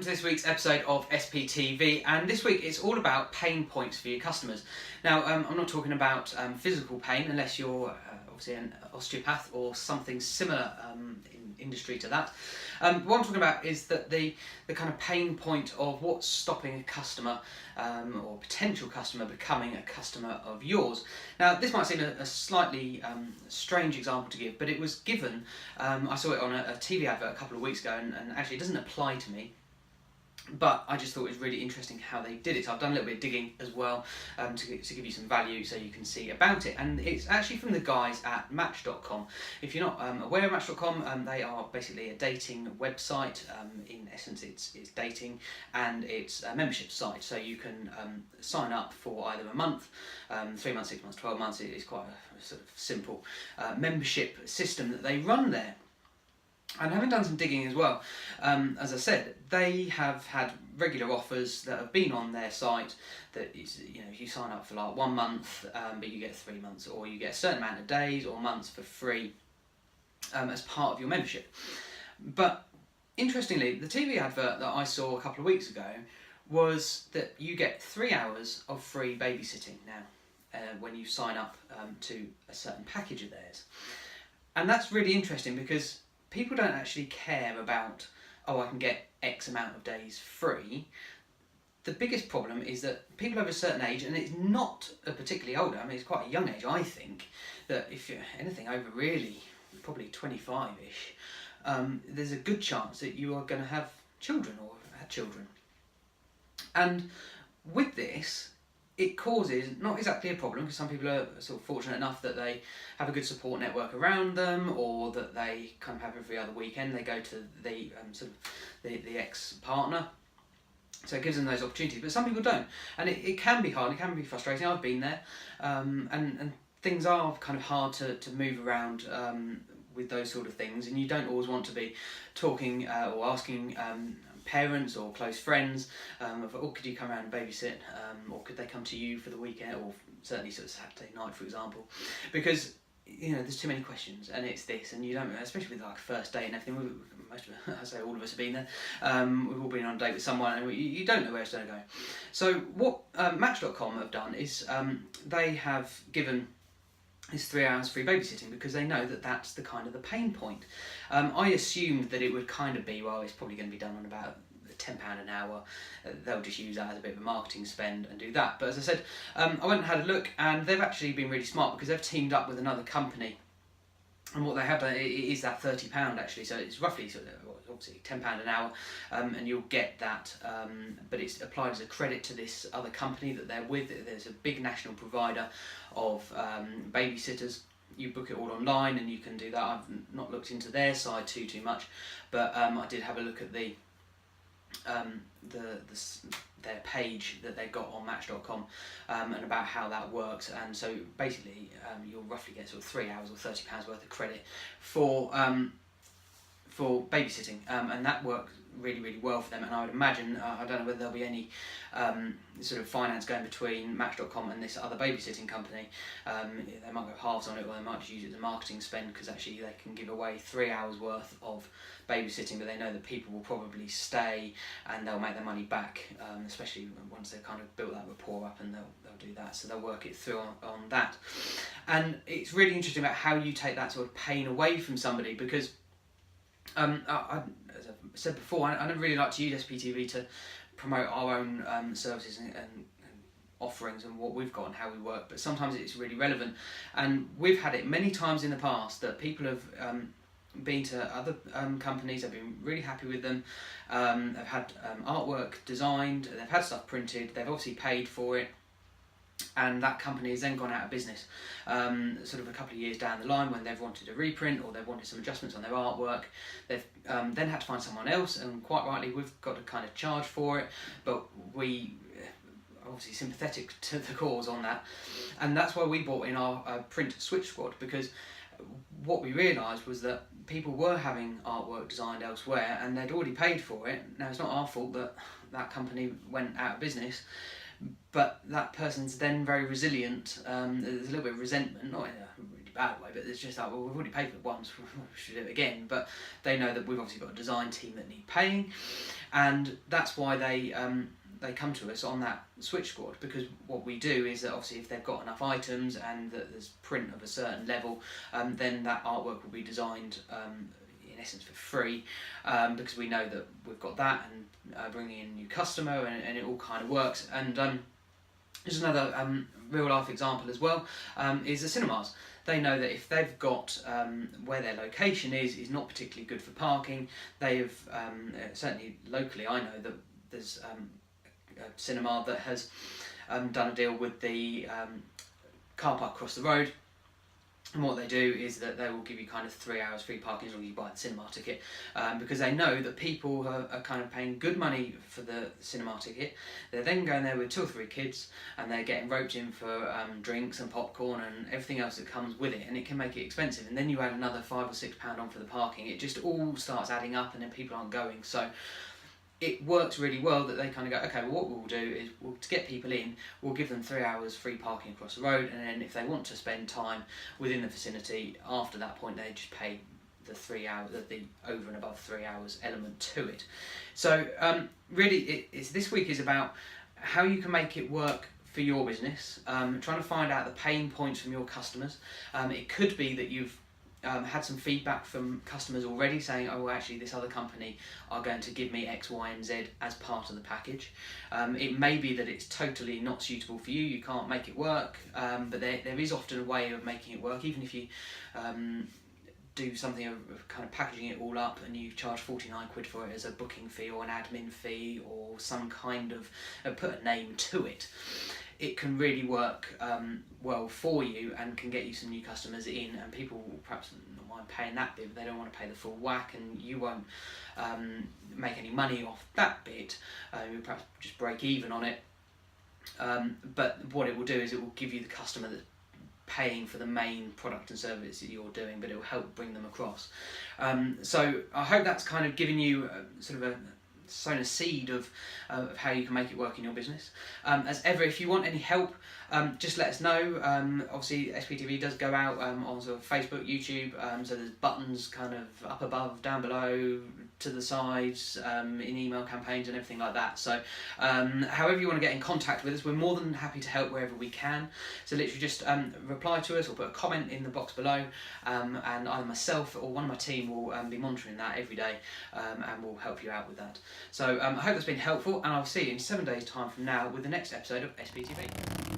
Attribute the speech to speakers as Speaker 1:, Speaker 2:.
Speaker 1: welcome to this week's episode of SPTV, and this week it's all about pain points for your customers. Now, I'm not talking about physical pain unless you're obviously an osteopath or something similar in industry to that. What I'm talking about is that the kind of pain point of what's stopping a customer or potential customer becoming a customer of yours. Now, this might seem a slightly strange example to give, but it was given, I saw it on a TV advert a couple of weeks ago, and actually it doesn't apply to me, but I just thought it was really interesting how they did it. So I've done a little bit of digging as well to give you some value so you can see about it. And it's actually from the guys at Match.com. If you're not aware of Match.com, they are basically a dating website. In essence, it's dating, and it's a membership site. So you can sign up for either a month, 3 months, 6 months, 12 months. It's quite a sort of simple membership system that they run there. And having done some digging as well, as I said, they have had regular offers that have been on their site that is, if you sign up for like 1 month, but you get 3 months, or you get a certain amount of days or months for free as part of your membership. But interestingly, the TV advert that I saw a couple of weeks ago was that you get 3 hours of free babysitting now when you sign up to a certain package of theirs. And that's really interesting because people don't actually care about, I can get X amount of days free. The biggest problem is that people over a certain age, and it's not a particularly older, it's quite a young age, I think, that if you're anything over really, probably 25-ish, there's a good chance that you are going to have children or have had children. And with this, it causes not exactly a problem, because some people are sort of fortunate enough that they have a good support network around them, or that they kind of have every other weekend they go to the the ex-partner. So it gives them those opportunities, but some people don't, and it can be hard. It can be frustrating. I've been there, and things are kind of hard to move around with those sort of things, and you don't always want to be talking or asking parents or close friends of, could you come around and babysit, or could they come to you for the weekend, or certainly sort of Saturday night, for example, because there's too many questions, and it's this, and you don't, especially with like first date and everything. Most of us, I say all of us have been there. We've all been on a date with someone, and you don't know where it's going to go. So what Match.com have done is they have given is 3 hours free babysitting, because they know that that's the kind of the pain point. I assumed that it would kind of be, it's probably going to be done on about £10 an hour. They'll just use that as a bit of a marketing spend and do that. But as I said, I went and had a look, and they've actually been really smart, because they've teamed up with another company. And what they have done is that £30 actually, so it's roughly sort of, obviously £10 an hour, and you'll get that, but it's applied as a credit to this other company that they're with. There's a big national provider of babysitters. You book it all online, and you can do that. I've not looked into their side too much, but I did have a look at their page that they've got on Match.com, and about how that works. And so basically you'll roughly get sort of 3 hours or £30 worth of credit for babysitting, and that works really well for them. And I would imagine, I don't know whether there'll be any sort of finance going between Match.com and this other babysitting company. They might go halves on it, or they might just use it as a marketing spend, because actually they can give away 3 hours worth of babysitting, but they know that people will probably stay and they'll make their money back, especially once they've kind of built that rapport up, and they'll do that. So they'll work it through on that. And it's really interesting about how you take that sort of pain away from somebody, because as I've said before, I don't really like to use SPTV to promote our own services and offerings and what we've got and how we work, but sometimes it's really relevant. And we've had it many times in the past that people have been to other companies, they've been really happy with them, they've had artwork designed, they've had stuff printed, they've obviously paid for it, and that company has then gone out of business sort of a couple of years down the line, when they've wanted a reprint or they've wanted some adjustments on their artwork. They've then had to find someone else, and quite rightly we've got to kind of charge for it, but we obviously sympathetic to the cause on that, and that's why we brought in our print switch squad, because what we realised was that people were having artwork designed elsewhere and they'd already paid for it. Now, it's not our fault that that company went out of business, but that person's then very resilient. There's a little bit of resentment, not in a really really bad way, but it's just like, well, we've already paid for it once, we should do it again. But they know that we've obviously got a design team that need paying, and that's why they come to us on that switch squad, because what we do is that obviously if they've got enough items and that there's print of a certain level, then that artwork will be designed in essence for free, because we know that we've got that, and bringing in a new customer, and it all kind of works. And just another real life example as well is the cinemas. They know that if they've got where their location is not particularly good for parking, they've certainly locally, I know that there's a cinema that has done a deal with the car park across the road, and what they do is that they will give you kind of 3 hours free parking as long as you buy the cinema ticket, because they know that people are kind of paying good money for the cinema ticket. They're then going there with 2 or 3 kids, and they're getting roped in for drinks and popcorn and everything else that comes with it, and it can make it expensive. And then you add another £5 or £6 on for the parking, it just all starts adding up, and then people aren't going. So it works really well that they kind of go, okay, well, what we'll do is to get people in, we'll give them 3 hours free parking across the road, and then if they want to spend time within the vicinity after that point, they just pay the 3 hours, the over and above 3 hours element to it. So really, this week is about how you can make it work for your business, trying to find out the pain points from your customers. It could be that you've had some feedback from customers already saying, oh, well, actually this other company are going to give me X, Y and Z as part of the package. It may be that it's totally not suitable for you, you can't make it work, but there is often a way of making it work, even if you do something of kind of packaging it all up and you charge 49 quid for it as a booking fee or an admin fee or some kind of, put a name to it. It can really work well for you and can get you some new customers in, and people will perhaps not mind paying that bit, but they don't want to pay the full whack, and you won't make any money off that bit. You'll perhaps just break even on it. But what it will do is it will give you the customer that's paying for the main product and service that you're doing, but it will help bring them across. So I hope that's kind of given you sort of sown a seed of how you can make it work in your business. As ever, if you want any help, just let us know. Obviously SPTV does go out on sort of Facebook, YouTube, so there's buttons kind of up above, down below, to the sides, in email campaigns and everything like that. So however you want to get in contact with us, we're more than happy to help wherever we can. So literally just reply to us or put a comment in the box below, and either myself or one of my team will be monitoring that every day, and we'll help you out with that. So I hope that's been helpful, and I'll see you in 7 days time from now with the next episode of SPTV.